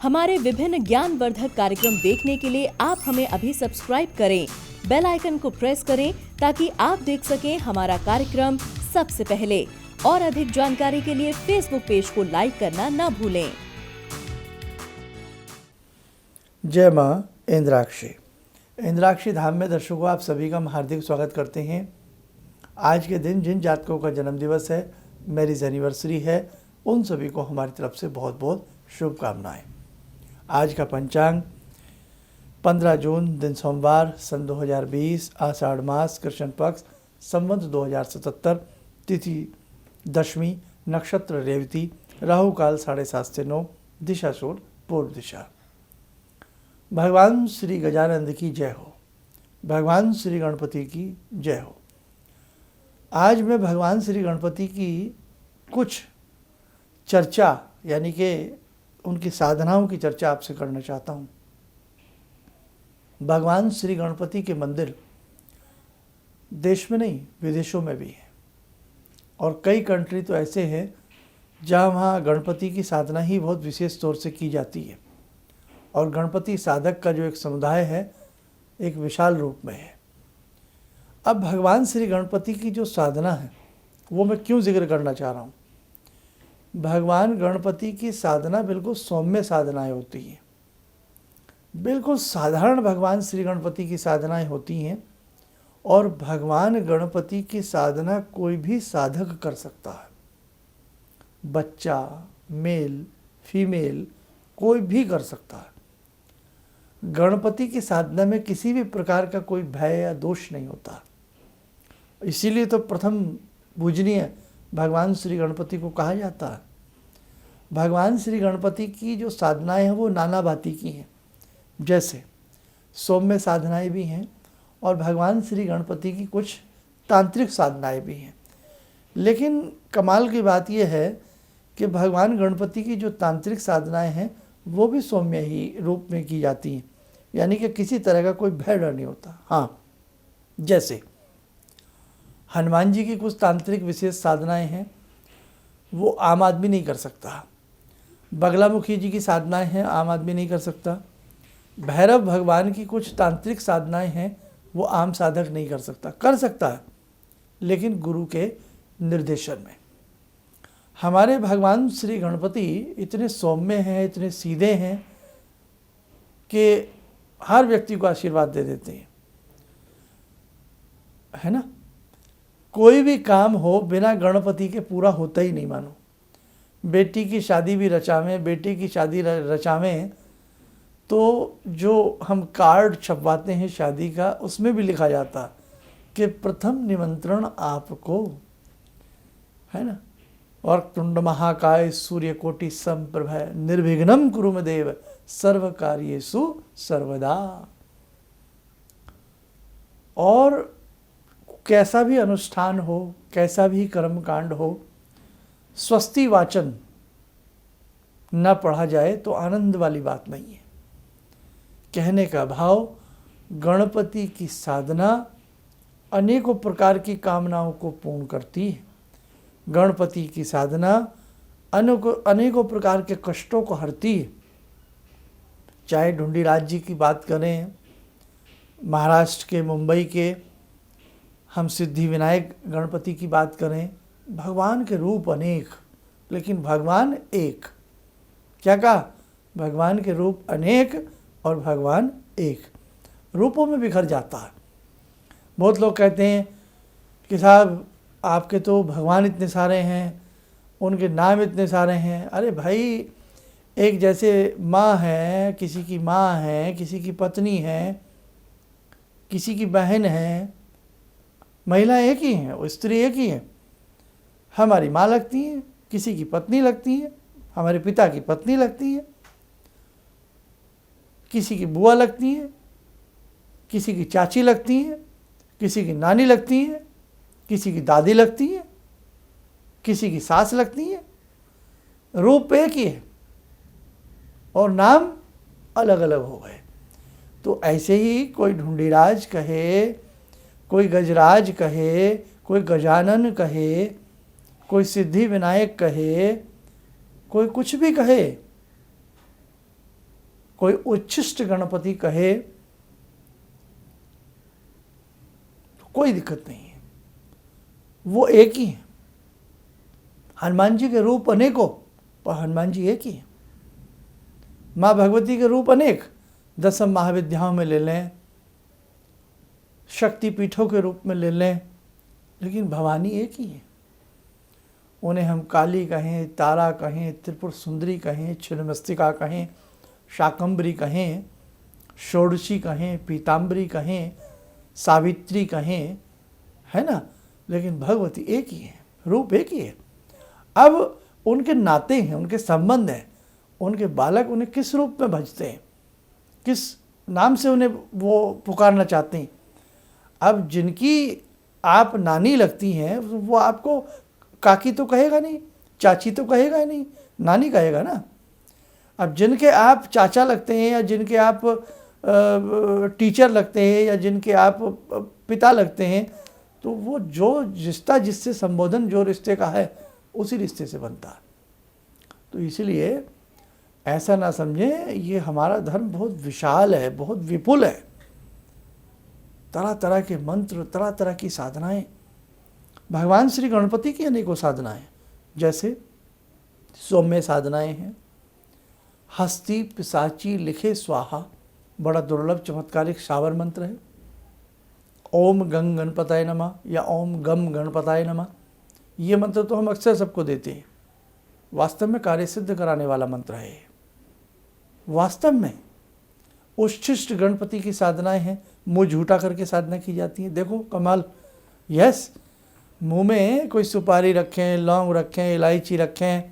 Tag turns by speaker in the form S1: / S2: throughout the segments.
S1: हमारे विभिन्न ज्ञानवर्धक कार्यक्रम देखने के लिए आप हमें अभी सब्सक्राइब करें, बेल आइकन को प्रेस करें ताकि आप देख सकें हमारा कार्यक्रम सबसे पहले। और अधिक जानकारी के लिए फेसबुक पेज को लाइक करना न भूलें।
S2: जय माँ इंद्राक्षी। इंद्राक्षी धाम में दर्शकों आप सभी का हम हार्दिक स्वागत करते हैं। आज के दिन जिन जातकों का जन्मदिवस है, मैरिज एनिवर्सरी है, उन सभी को हमारी तरफ से बहुत बहुत शुभकामनाएं। आज का पंचांग 15 जून दिन सोमवार सन 2020 आषाढ़ मास कृष्ण पक्ष संवत 2077 तिथि दशमी, नक्षत्र रेवती, राहु काल 7:30 से 9, दिशा शूल पूर्व दिशा। भगवान श्री गजानंद की जय हो, भगवान श्री गणपति की जय हो। आज मैं भगवान श्री गणपति की कुछ चर्चा यानी कि उनकी साधनाओं की चर्चा आपसे करना चाहता हूँ। भगवान श्री गणपति के मंदिर देश में नहीं विदेशों में भी हैं और कई कंट्री तो ऐसे हैं जहाँ वहाँ गणपति की साधना ही बहुत विशेष तौर से की जाती है और गणपति साधक का जो एक समुदाय है एक विशाल रूप में है। अब भगवान श्री गणपति की जो साधना है वो मैं क्यों जिक्र करना चाह रहा हूँ। भगवान गणपति की साधना बिल्कुल सौम्य साधनाएं होती हैं, बिल्कुल साधारण भगवान श्री गणपति की साधनाएं होती हैं और भगवान गणपति की साधना कोई भी साधक कर सकता है। बच्चा, मेल, फीमेल कोई भी कर सकता है। गणपति की साधना में किसी भी प्रकार का कोई भय या दोष नहीं होता। इसीलिए तो प्रथम पूजनीय भगवान श्री गणपति को कहा जाता है। भगवान श्री गणपति की जो साधनाएं हैं वो नाना भांति की हैं, जैसे सौम्य साधनाएं भी हैं और भगवान श्री गणपति की कुछ तांत्रिक साधनाएं भी हैं। लेकिन कमाल की बात यह है कि भगवान गणपति की जो तांत्रिक साधनाएं हैं वो भी सौम्य ही रूप में की जाती हैं, यानी कि किसी तरह का कोई भय डर नहीं होता। हाँ, जैसे हनुमान जी की कुछ तांत्रिक विशेष साधनाएं हैं वो आम आदमी नहीं कर सकता। बगलामुखी जी की साधनाएं हैं, आम आदमी नहीं कर सकता। भैरव भगवान की कुछ तांत्रिक साधनाएं हैं वो आम साधक नहीं कर सकता। कर सकता है लेकिन गुरु के निर्देशन में। हमारे भगवान श्री गणपति इतने सौम्य हैं, इतने सीधे हैं कि हर व्यक्ति को आशीर्वाद दे देते हैं, है ना। कोई भी काम हो बिना गणपति के पूरा होता ही नहीं। मानो बेटी की शादी भी रचावें, बेटे की शादी रचावें तो जो हम कार्ड छपवाते हैं शादी का उसमें भी लिखा जाता कि प्रथम निमंत्रण आपको, है ना। और तुंड महाकाय सूर्यकोटि समप्रभ निर्विघ्नं कुरु मे देव सर्व कार्येषु सर्वदा। और कैसा भी अनुष्ठान हो, कैसा भी कर्मकांड हो, स्वस्ति वाचन न पढ़ा जाए तो आनंद वाली बात नहीं है। कहने का भाव, गणपति की साधना अनेकों प्रकार की कामनाओं को पूर्ण करती है। गणपति की साधना अनेकों प्रकार के कष्टों को हरती है। चाहे ढूंढीराज जी की बात करें, महाराष्ट्र के मुंबई के हम सिद्धि विनायक गणपति की बात करें, भगवान के रूप अनेक लेकिन भगवान एक। क्या कहा? भगवान के रूप अनेक और भगवान एक, रूपों में बिखर जाता है। बहुत लोग कहते हैं कि साहब आपके तो भगवान इतने सारे हैं, उनके नाम इतने सारे हैं। अरे भाई, एक जैसे माँ है, किसी की माँ है, किसी की पत्नी है, किसी की बहन है, महिला एक ही है, वो स्त्री एक ही है। हमारी माँ लगती है, किसी की पत्नी लगती है, हमारे पिता की पत्नी लगती है, किसी की बुआ लगती है, किसी की चाची लगती है, किसी की नानी लगती है, किसी की दादी लगती है, किसी की सास लगती है। रूप एक ही है और नाम अलग अलग हो गए। तो ऐसे ही कोई ढूंढीराज कहे, कोई गजराज कहे, कोई गजानन कहे, कोई सिद्धि विनायक कहे, कोई कुछ भी कहे, कोई उच्छिष्ट गणपति कहे तो कोई दिक्कत नहीं है, वो एक ही है। हनुमान जी के रूप अनेकों पर हनुमान जी एक ही है। माँ भगवती के रूप अनेक, 10 महाविद्याओं में ले लें, शक्ति पीठों के रूप में ले लें, लेकिन भवानी एक ही है। उन्हें हम काली कहें, तारा कहें, त्रिपुर सुंदरी कहें, छिन्नमस्तिका कहें, शाकंभरी कहें, षोडशी कहें, पीताम्बरी कहें, सावित्री कहें, है ना, लेकिन भगवती एक ही है, रूप एक ही है। अब उनके नाते हैं, उनके संबंध हैं, उनके बालक उन्हें किस रूप में भजते हैं, किस नाम से उन्हें वो पुकारना चाहते हैं। अब जिनकी आप नानी लगती हैं वो आपको काकी तो कहेगा नहीं, चाची तो कहेगा ही नहीं, नानी कहेगा ना। अब जिनके आप चाचा लगते हैं या जिनके आप टीचर लगते हैं या जिनके आप पिता लगते हैं, तो वो जो रिश्ता जिससे संबोधन जो रिश्ते का है उसी रिश्ते से बनता है। तो इसलिए ऐसा ना समझें, ये हमारा धर्म बहुत विशाल है, बहुत विपुल है। तरह तरह के मंत्र, तरह तरह की साधनाएं, भगवान श्री गणपति की अनेकों साधनाएं, जैसे सौम्य साधनाएं हैं। हस्ती पिशाची लिखे स्वाहा, बड़ा दुर्लभ चमत्कारिक शावर मंत्र है। ओम गंग गणपताय नमः या ओम गम गणपताय नमः, ये मंत्र तो हम अक्सर सबको देते हैं। वास्तव में कार्य सिद्ध कराने वाला मंत्र है। वास्तव में उच्छिष्ट गणपति की साधनाएं हैं, मुंह झूठा करके साधना की जाती है। देखो कमाल, यस, मुंह में कोई सुपारी रखें, लौंग रखें, इलायची रखें,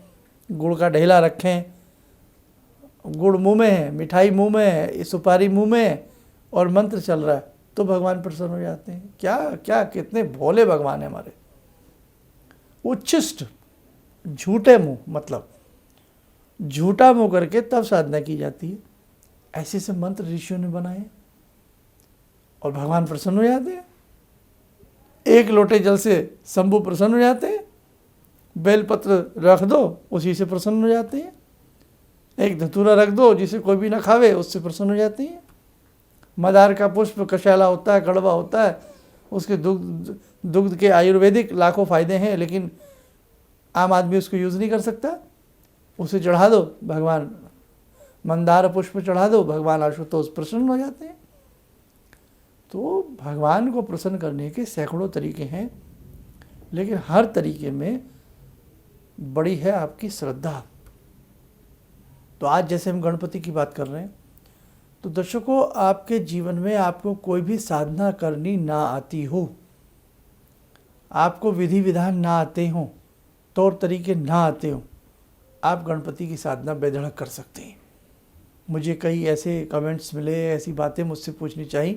S2: गुड़ का ढेला रखें, गुड़ मुंह में है, मिठाई मुंह में है, सुपारी मुंह में है और मंत्र चल रहा है, तो भगवान प्रसन्न हो जाते हैं। क्या क्या कितने भोले भगवान है हमारे। उच्छिष्ट, झूठे मुंह, मतलब झूठा मुंह करके तब साधना की जाती है। ऐसे से मंत्र ऋषियों ने बनाए और भगवान प्रसन्न हो जाते हैं। एक लोटे जल से शंभु प्रसन्न हो जाते हैं, बेलपत्र रख दो उसी से प्रसन्न हो जाते हैं, एक धतूरा रख दो जिसे कोई भी ना खावे उससे प्रसन्न हो जाते हैं। मदार का पुष्प कशाला होता है, कड़वा होता है, उसके दुग्ध के आयुर्वेदिक लाखों फायदे हैं, लेकिन आम आदमी उसको यूज़ नहीं कर सकता। उसे चढ़ा दो, भगवान मंदार पुष्प चढ़ा दो, भगवान आशुतोष प्रसन्न हो जाते हैं। तो भगवान को प्रसन्न करने के सैकड़ों तरीके हैं, लेकिन हर तरीके में बड़ी है आपकी श्रद्धा। तो आज जैसे हम गणपति की बात कर रहे हैं, तो दर्शकों, आपके जीवन में आपको कोई भी साधना करनी ना आती हो, आपको विधि विधान ना आते हों, तौर तरीके ना आते हों, आप गणपति की साधना बेधड़क कर सकते हैं। मुझे कई ऐसे कमेंट्स मिले, ऐसी बातें मुझसे पूछनी चाहिए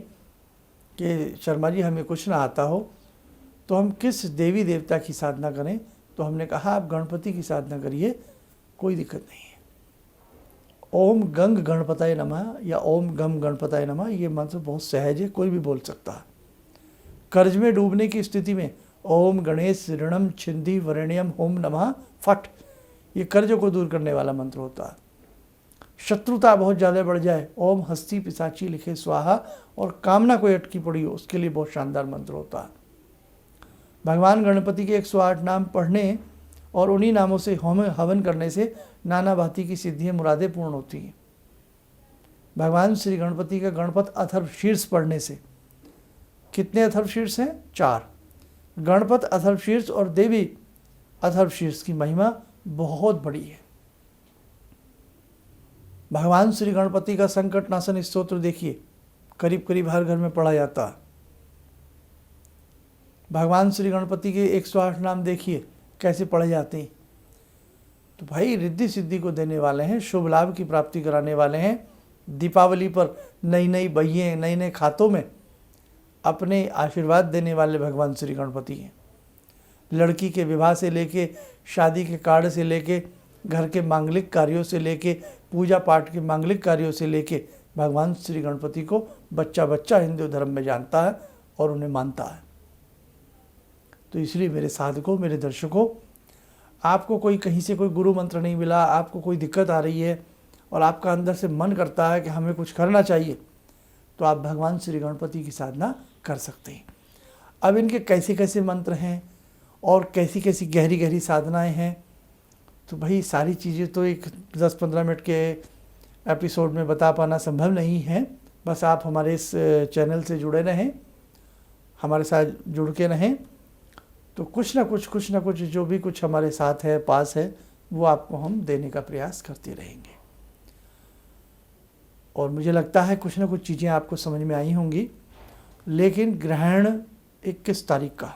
S2: कि शर्मा जी हमें कुछ ना आता हो तो हम किस देवी देवता की साधना करें। तो हमने कहा आप गणपति की साधना करिए, कोई दिक्कत नहीं है। ओम गंग गणपताय नमः या ओम गम गणपताय नमः, ये मंत्र बहुत सहज है, कोई भी बोल सकता है। कर्ज में डूबने की स्थिति में ओम गणेश ऋणम छिंदी वरेण्यम ओम नमः फट, ये कर्ज को दूर करने वाला मंत्र होता है। शत्रुता बहुत ज़्यादा बढ़ जाए, ओम हस्ती पिशाची लिखे स्वाहा, और कामना कोई अटकी पड़ी हो उसके लिए बहुत शानदार मंत्र होता है। भगवान गणपति के 108 नाम पढ़ने और उन्हीं नामों से होम हवन करने से नाना भांति की सिद्धियाँ मुरादें पूर्ण होती हैं। भगवान श्री गणपति का गणपत अथर्व शीर्ष पढ़ने से, कितने अथर्व शीर्ष हैं? 4। गणपत अथर्व शीर्ष और देवी अथर्व शीर्ष की महिमा बहुत बड़ी है। भगवान श्री गणपति का संकट नाशन स्तोत्र देखिए, करीब करीब हर घर में पढ़ा जाता है। भगवान श्री गणपति के 108 नाम देखिए कैसे पढ़े जाते हैं। तो भाई रिद्धि सिद्धि को देने वाले हैं, शुभ लाभ की प्राप्ति कराने वाले हैं। दीपावली पर नई नई बहिएं, नए नए खातों में अपने आशीर्वाद देने वाले भगवान श्री गणपति हैं। लड़की के विवाह से लेके, शादी के कार्ड से लेके, घर के मांगलिक कार्यों से लेके, पूजा पाठ के मांगलिक कार्यों से लेके, भगवान श्री गणपति को बच्चा बच्चा हिंदू धर्म में जानता है और उन्हें मानता है। तो इसलिए मेरे साधकों, मेरे दर्शकों, आपको कोई कहीं से कोई गुरु मंत्र नहीं मिला, आपको कोई दिक्कत आ रही है, और आपका अंदर से मन करता है कि हमें कुछ करना चाहिए, तो आप भगवान श्री गणपति की साधना कर सकते हैं। अब इनके कैसे कैसे मंत्र हैं और कैसी कैसी गहरी गहरी साधनाएं हैं, तो भाई सारी चीज़ें तो एक 10-15 मिनट के एपिसोड में बता पाना संभव नहीं है। बस आप हमारे इस चैनल से जुड़े रहें, हमारे साथ जुड़ के रहें, तो कुछ ना कुछ जो भी कुछ हमारे साथ है, पास है, वो आपको हम देने का प्रयास करते रहेंगे। और मुझे लगता है कुछ ना कुछ चीज़ें आपको समझ में आई होंगी। लेकिन ग्रहण 21 तारीख का,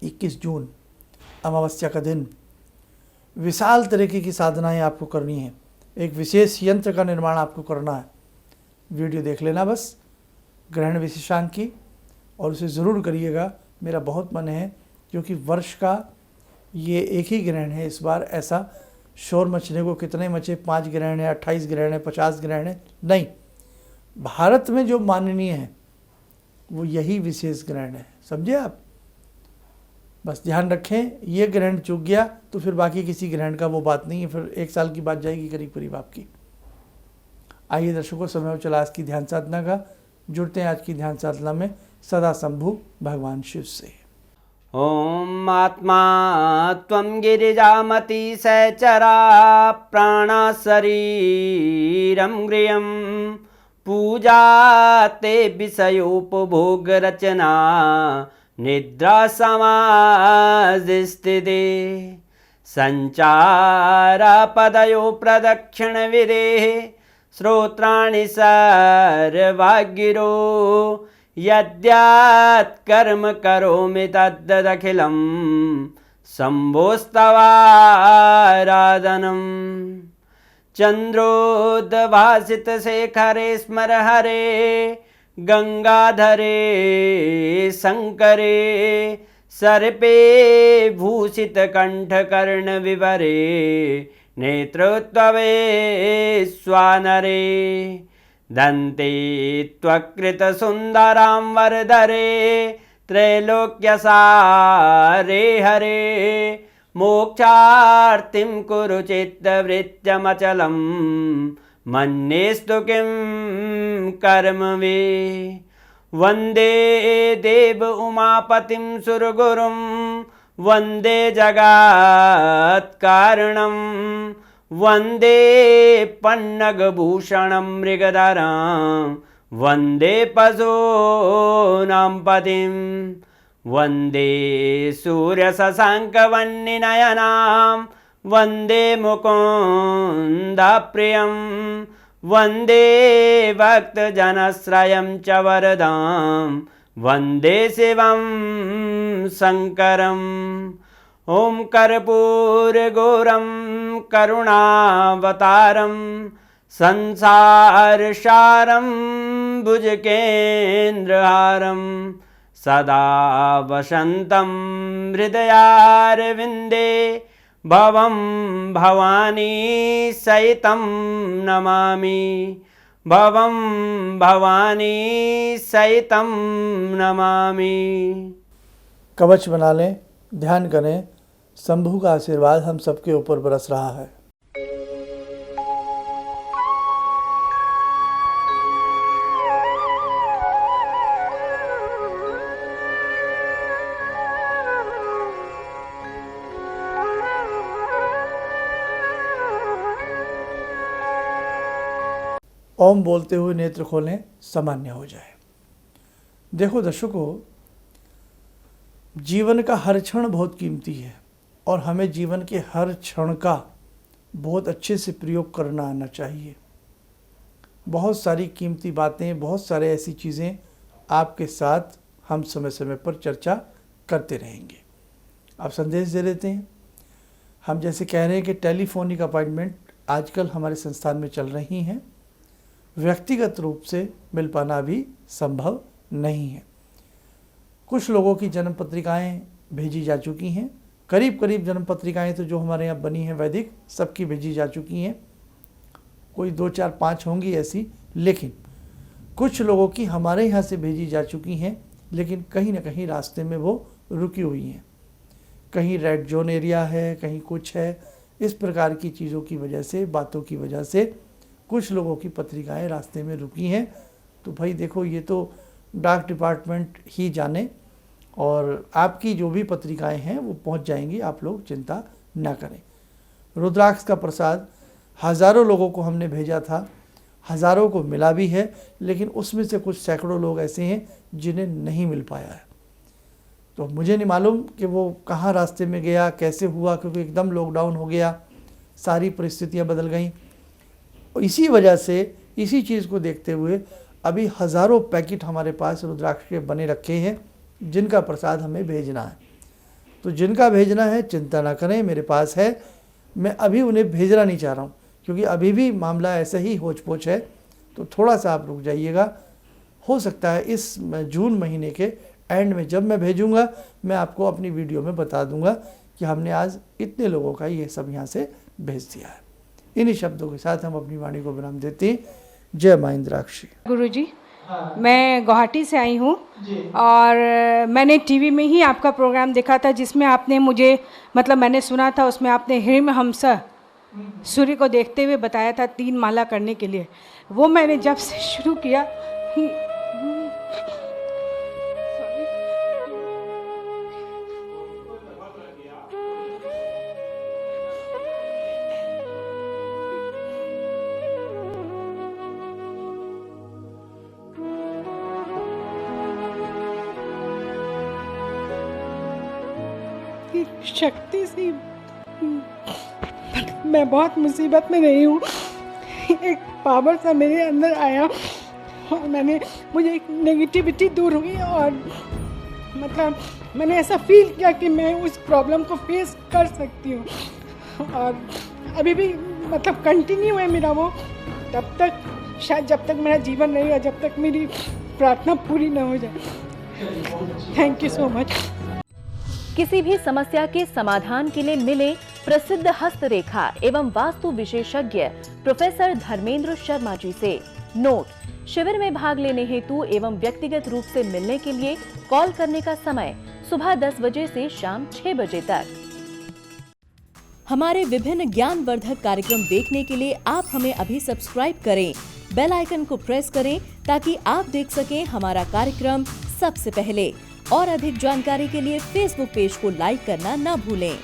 S2: 21 जून अमावस्या का दिन, विशाल तरीके की साधनाएं आपको करनी है। एक विशेष यंत्र का निर्माण आपको करना है। वीडियो देख लेना बस ग्रहण विशेषांक की, और उसे ज़रूर करिएगा। मेरा बहुत मन है, क्योंकि वर्ष का ये एक ही ग्रहण है इस बार। ऐसा शोर मचने को कितने मचे, 5 ग्रहण है, 28 ग्रहण है, 50 ग्रहण है, नहीं। भारत में जो माननीय है वो यही विशेष ग्रहण है, समझे आप। बस ध्यान रखें, ये ग्रहण चूक गया तो फिर बाकी किसी ग्रहण का वो बात नहीं है, फिर 1 साल की बात जाएगी करीब करीब आपकी। आइए दर्शकों, समय हो चला आज की ध्यान साधना का। जुड़ते हैं आज की ध्यान साधना में सदा शंभु भगवान शिव से।
S3: ॐ आत्मा त्वं गिरिजामति सहचरा प्राणा शरीरं गृहं पूजा ते विषयोपभोग रचना निद्रा समाधिस्थिते संचारा पदयो प्रदक्षिण विदेः श्रोत्राणि सर्वागिरो यद्यात् कर्म करोमि तद्दखिलं शम्भोस्तवाराधनम् चन्द्रोद्भासितशेखरे स्मर हरे गंगाधरे शंकरे सर्पे भूषितकण्ठकर्णविवरे नेत्रोत्तवे स्वानरे दन्ते त्वकृतसुन्दरां वरदरे त्रैलोक्यसारे हरे मोक्षार्तिं कुरु चित्तवृत्त्यमचलं मन्येस्तु किं कर्म वे वन्दे देव उमापतिं सुरगुरुं वन्दे जगत्कारणं वन्दे पन्नगभूषणं मृगधरं वन्दे पशूनां पतिं वन्दे सूर्यशशाङ्कवह्निनयनां वन्दे मुकुन्दप्रियं वन्दे भक्तजनश्रयं च वरदां वन्दे शिवं शङ्करम् ॐ कर्पूरगौरं करुणावतारं संसारसारं भुजगेन्द्रहारं सदा वसन्तं हृदयारविन्दे भवं भवानी सहितं नमामि भवं भवानी सहितं नमामि।
S2: कवच बना लें, ध्यान करें, शंभू का आशीर्वाद हम सबके ऊपर बरस रहा है। ओम बोलते हुए नेत्र खोलें, सामान्य हो जाए। देखो दर्शकों, जीवन का हर क्षण बहुत कीमती है और हमें जीवन के हर क्षण का बहुत अच्छे से प्रयोग करना आना चाहिए। बहुत सारी कीमती बातें, बहुत सारे ऐसी चीज़ें आपके साथ हम समय समय पर चर्चा करते रहेंगे। आप संदेश दे देते हैं, हम जैसे कह रहे हैं कि टेलीफोनिक अपॉइंटमेंट आजकल हमारे संस्थान में चल रही हैं, व्यक्तिगत रूप से मिल पाना भी संभव नहीं है। कुछ लोगों की जन्म पत्रिकाएँ भेजी जा चुकी हैं, करीब करीब जन्म पत्रिकाएँ तो जो हमारे यहाँ बनी हैं वैदिक, सबकी भेजी जा चुकी हैं। कोई 2, 4, 5 होंगी ऐसी, लेकिन कुछ लोगों की हमारे यहाँ से भेजी जा चुकी हैं, लेकिन कहीं ना कहीं रास्ते में वो रुकी हुई हैं। कहीं रेड जोन एरिया है, कहीं कुछ है, इस प्रकार की चीज़ों की वजह से, बातों की वजह से कुछ लोगों की पत्रिकाएं रास्ते में रुकी हैं। तो भाई देखो, ये तो डाक डिपार्टमेंट ही जाने, और आपकी जो भी पत्रिकाएं हैं वो पहुंच जाएंगी, आप लोग चिंता ना करें। रुद्राक्ष का प्रसाद हज़ारों लोगों को हमने भेजा था, हज़ारों को मिला भी है, लेकिन उसमें से कुछ सैकड़ों लोग ऐसे हैं जिन्हें नहीं मिल पाया है। तो मुझे नहीं मालूम कि वो कहाँ रास्ते में गया, कैसे हुआ, क्योंकि एकदम लॉकडाउन हो गया, सारी परिस्थितियाँ बदल गईं। इसी वजह से, इसी चीज़ को देखते हुए अभी हज़ारों पैकेट हमारे पास रुद्राक्ष के बने रखे हैं, जिनका प्रसाद हमें भेजना है। तो जिनका भेजना है चिंता ना करें, मेरे पास है। मैं अभी उन्हें भेजना नहीं चाह रहा हूँ, क्योंकि अभी भी मामला ऐसा ही होच पोच है। तो थोड़ा सा आप रुक जाइएगा। हो सकता है इस जून महीने के एंड में जब मैं भेजूँगा, मैं आपको अपनी वीडियो में बता दूँगा कि हमने आज इतने लोगों का ये सब यहाँ से भेज दिया है। इन्हीं शब्दों के साथ हम अपनी वाणी को विराम देते हैं। जय मां इंद्राक्षी।
S4: गुरुजी, मैं गुवाहाटी से आई हूँ और मैंने टीवी में ही आपका प्रोग्राम देखा था, जिसमें आपने मुझे, मतलब मैंने सुना था, उसमें आपने हिरण्यहंस सूर्य को देखते हुए बताया था 3 माला करने के लिए। वो मैंने जब से शुरू किया, शक्ति से मैं बहुत मुसीबत में रही हूँ। एक पावर सा मेरे अंदर आया और मुझे एक नेगेटिविटी दूर हुई, और मतलब मैंने ऐसा फील किया कि मैं उस प्रॉब्लम को फेस कर सकती हूँ। और अभी भी मतलब कंटिन्यू है मेरा वो, तब तक शायद जब तक मेरा जीवन रहेगा, जब तक मेरी प्रार्थना पूरी ना हो जाए। Thank you so much.
S1: किसी भी समस्या के समाधान के लिए मिले प्रसिद्ध हस्तरेखा एवं वास्तु विशेषज्ञ प्रोफेसर धर्मेंद्र शर्मा जी से। नोट: शिविर में भाग लेने हेतु एवं व्यक्तिगत रूप से मिलने के लिए कॉल करने का समय सुबह 10 बजे से शाम 6 बजे तक। हमारे विभिन्न ज्ञानवर्धक कार्यक्रम देखने के लिए आप हमें अभी सब्सक्राइब करें, बेल आइकन को प्रेस करें ताकि आप देख सकें हमारा कार्यक्रम सबसे पहले। और अधिक जानकारी के लिए फेसबुक पेज को लाइक करना न भूलें।